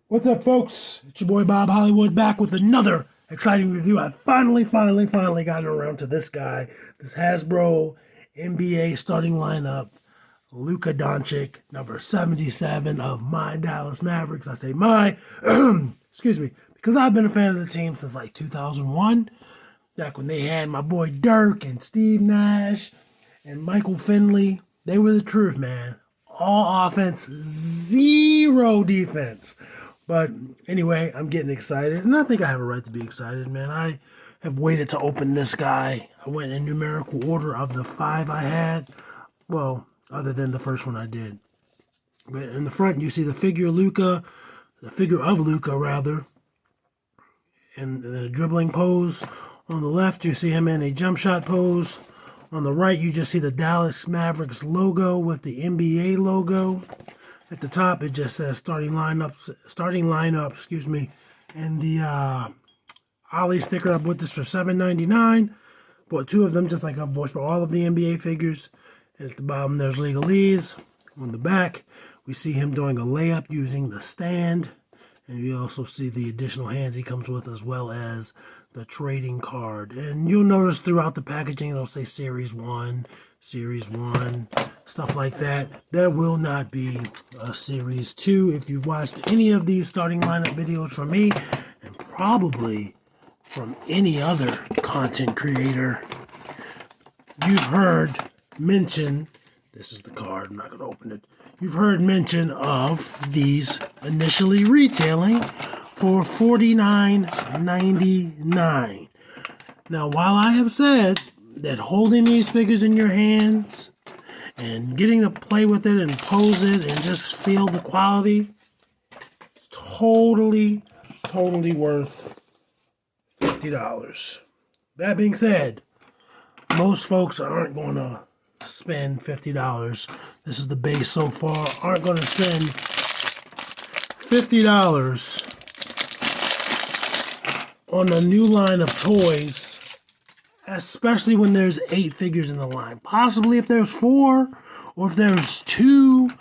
What's up, folks? It's your boy Bob Hollywood back with another exciting review. I finally gotten around to this guy, this Hasbro NBA starting lineup. Luka Dončić, number 77 of my Dallas Mavericks. I say my, excuse me, because I've been a fan of the team since like 2001, back when they had my boy Dirk and Steve Nash and Michael Finley. They were the truth, man. All offense, zero defense. But anyway, I'm getting excited, and I think I have a right to be excited, man. I have waited to open this guy. I went in numerical order of the 5 I had. Well, other than the first one I did. But in the front, you see the figure of Luka, rather, in the dribbling pose. On the left, you see him in a jump shot pose. On the right, you just see the Dallas Mavericks logo with the NBA logo. At the top, it just says starting lineup, and the Ollie sticker I bought this for $7.99. Bought 2 of them, just like I've bought for all of the NBA figures. And at the bottom, there's legalese. On the back, we see him doing a layup using the stand. And you also see the additional hands he comes with, as well as the trading card. And you'll notice throughout the packaging, it'll say Series 1, stuff like that. There will not be a Series 2. If you've watched any of these starting lineup videos from me, and probably from any other content creator, you've heard mention, this is the card, I'm not going to open it. You've heard mention of these initially retailing for $49.99. Now, while I have said that holding these figures in your hands and getting to play with it and pose it and just feel the quality, it's totally worth $50. That being said, most folks aren't going to spend $50. This is the base so far. Aren't going to spend $50 on a new line of toys, especially when there's 8 figures in the line. Possibly if there's 4 or if there's 2,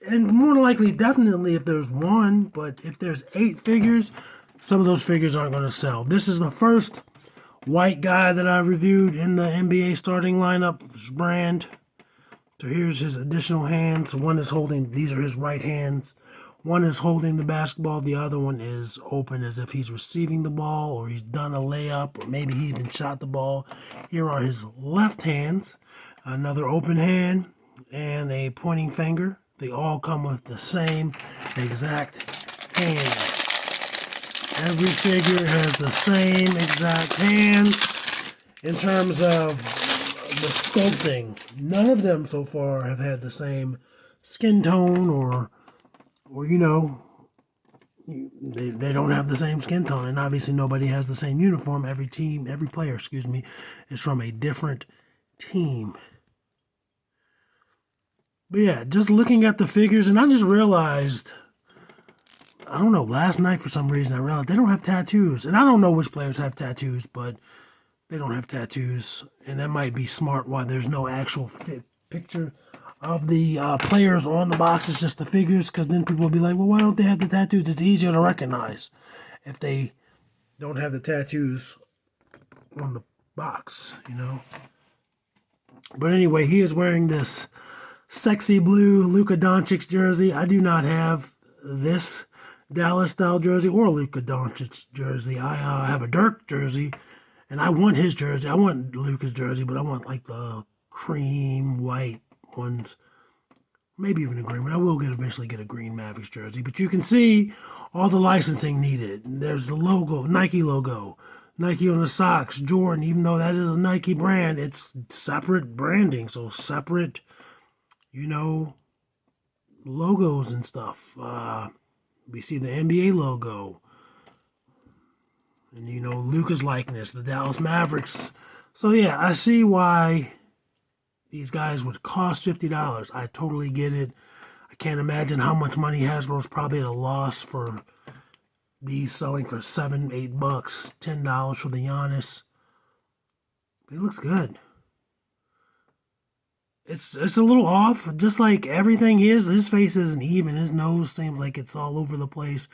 and more than likely, definitely if there's 1, but if there's 8 figures, some of those figures aren't going to sell. This is the first white guy that I reviewed in the NBA starting lineup brand. So here's his additional hands. One is holding, these are his right hands. One is holding the basketball. The other one is open as if he's receiving the ball, or he's done a layup, or maybe he even shot the ball. Here are his left hands. Another open hand and a pointing finger. They all come with the same exact hand. Every figure has the same exact hands in terms of the sculpting. None of them so far have had the same skin tone, or you know, they don't have the same skin tone. And obviously nobody has the same uniform. Every player, is from a different team. But yeah, just looking at the figures, and I just realized, I don't know, last night for some reason I realized they don't have tattoos. And I don't know which players have tattoos, but they don't have tattoos. And that might be smart why there's no actual picture of the players on the box. It's just the figures, because then people will be like, well, why don't they have the tattoos? It's easier to recognize if they don't have the tattoos on the box, you know. But anyway, he is wearing this sexy blue Luka Dončić jersey. I do not have this Dallas style jersey or Luka Dončić jersey. I have a Dirk jersey, and I want his jersey. I want Luka's jersey, but I want like the cream white ones, maybe even a green one. I will eventually get a green Mavericks jersey. But you can see all the licensing needed. There's the logo, Nike logo, Nike on the socks, Jordan. Even though that is a Nike brand, it's separate branding, so separate, you know, logos and stuff. We see the NBA logo, and you know, Luka's likeness, the Dallas Mavericks. So yeah, I see why these guys would cost $50. I totally get it. I can't imagine how much money Hasbro's probably at a loss for these selling for $7, $8, $10 for the Giannis. But he looks good. it's a little off, just like everything. His face isn't even. His nose seems like it's all over the place.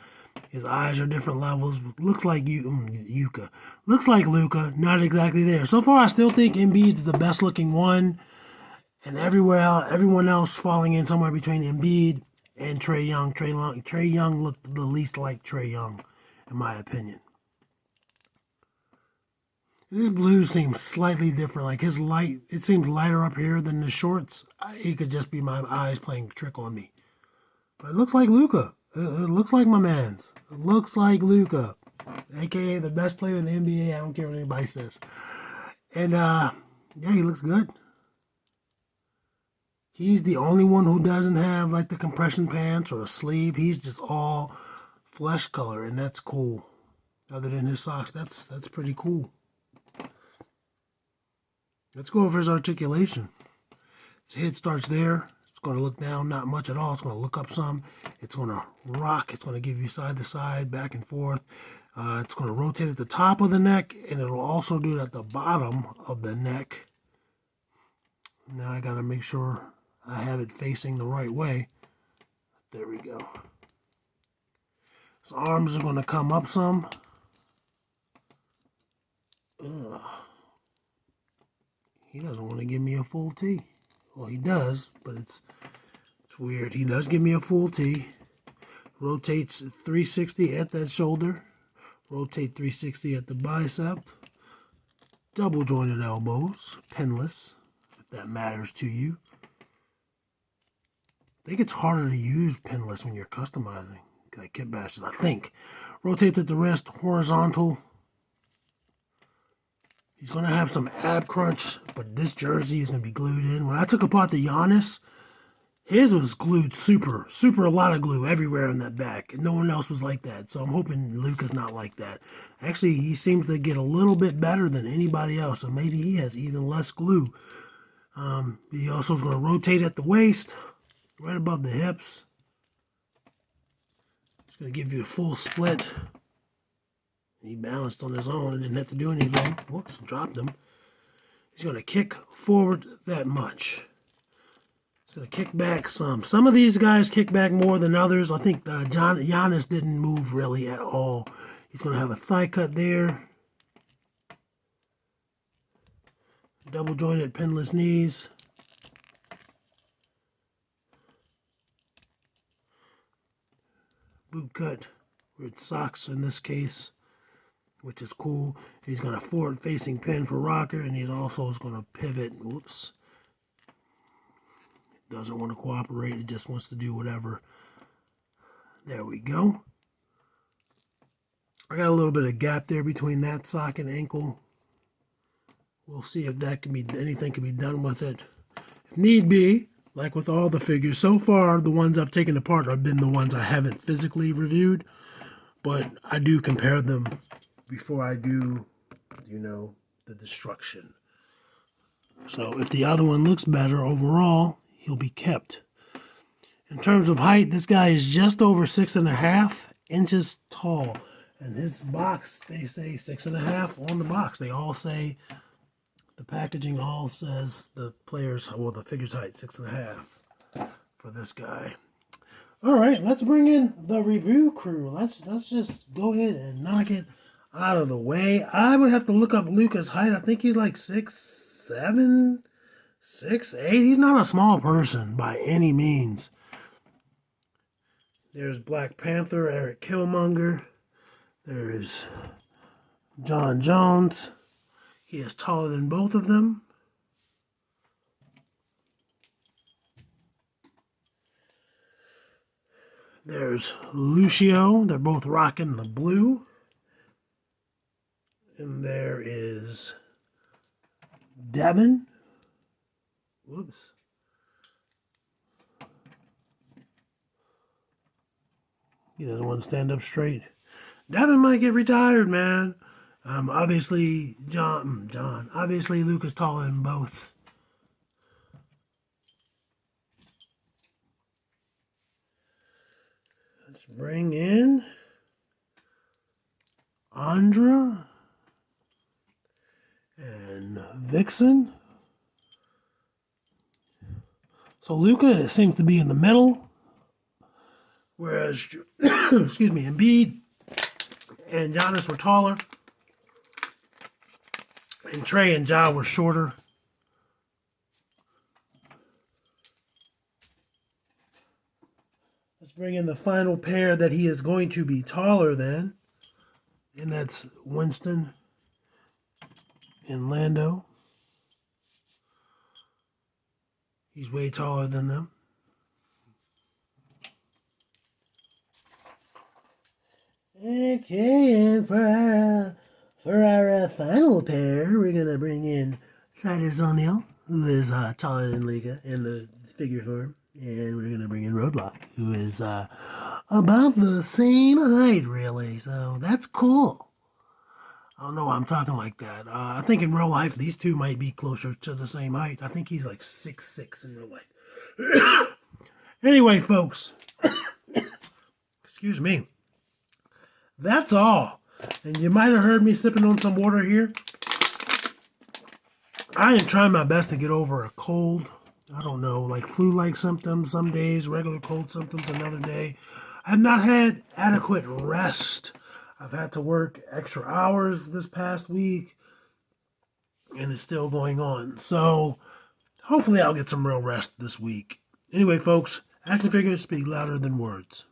His eyes are different levels. Looks like Yuka. Looks like Luka. Not exactly there. So far, I still think Embiid's the best looking one, and everyone else falling in somewhere between Embiid and Trae Young. Trae Young looked the least like Trae Young, in my opinion. His blue seems slightly different. Like his light, it seems lighter up here than the shorts. It could just be my eyes playing trick on me. But it looks like Luka. It looks like my man's. It looks like Luka, aka the best player in the NBA. I don't care what anybody says. And yeah, he looks good. He's the only one who doesn't have like the compression pants or a sleeve. He's just all flesh color, and that's cool. Other than his socks, that's pretty cool. Let's go over his articulation. His head starts there. It's going to look down, not much at all. It's going to look up some. It's going to rock. It's going to give you side to side, back and forth. It's going to rotate at the top of the neck, and it'll also do it at the bottom of the neck. Now I got to make sure I have it facing the right way. There we go. His arms are going to come up some. Ugh. He doesn't want to give me a full T. Well, he does, but it's weird. He does give me a full T. Rotates 360 at that shoulder. Rotate 360 at the bicep. Double jointed elbows. Pinless, if that matters to you. I think it's harder to use pinless when you're customizing. Like kit bashes, I think. Rotate at the wrist. Horizontal. He's going to have some ab crunch, but this jersey is going to be glued in. When I took apart the Giannis, his was glued super, a lot of glue everywhere in that back. And no one else was like that. So I'm hoping Luka's not like that. Actually, he seems to get a little bit better than anybody else. So maybe he has even less glue. He also is going to rotate at the waist, right above the hips. It's going to give you a full split. He balanced on his own and didn't have to do anything. Whoops, dropped him. He's going to kick forward that much. He's going to kick back some. Some of these guys kick back more than others. I think Giannis didn't move really at all. He's going to have a thigh cut there. Double jointed pinless knees. Boot cut with socks in this case, which is cool. He's got a forward-facing pin for rocker, and he also is going to pivot. Whoops. Doesn't want to cooperate. It just wants to do whatever. There we go. I got a little bit of gap there between that sock and ankle. We'll see if that can be anything can be done with it. If need be, like with all the figures, so far the ones I've taken apart have been the ones I haven't physically reviewed, but I do compare them before I do, the destruction. So if the other one looks better overall, he'll be kept. In terms of height, this guy is just over 6.5 inches tall. And his box, they say 6.5 on the box. They all say, the packaging all says the figure's height, 6.5 for this guy. All right, let's bring in the review crew. Let's just go ahead and knock it out of the way. I would have to look up Luka's height. I think he's like 6'7", 6'8". He's not a small person by any means. There's Black Panther, Eric Killmonger. There's John Jones. He is taller than both of them. There's Lucio. They're both rocking the blue. And there is Devin. Whoops. He doesn't want to stand up straight. Devin might get retired, man. Obviously, obviously, Luka's taller than both. Let's bring in Andra and Vixen. So Luka seems to be in the middle, whereas, excuse me, Embiid and Giannis were taller, and Trey and Ja were shorter. Let's bring in the final pair that he is going to be taller than, and that's Winston and Lando. He's way taller than them. Okay, and for our final pair, we're gonna bring in Titus O'Neil, who is taller than Luka in the figure form, and we're gonna bring in Roadblock, who is about the same height, really. So that's cool. I don't know why I'm talking like that. I think in real life, these two might be closer to the same height. I think he's like 6'6" in real life. Anyway, folks, excuse me. That's all. And you might have heard me sipping on some water here. I am trying my best to get over a cold. I don't know, like flu-like symptoms some days, regular cold symptoms another day. I've not had adequate rest. I've had to work extra hours this past week, and it's still going on. So hopefully I'll get some real rest this week. Anyway, folks, action figures speak louder than words.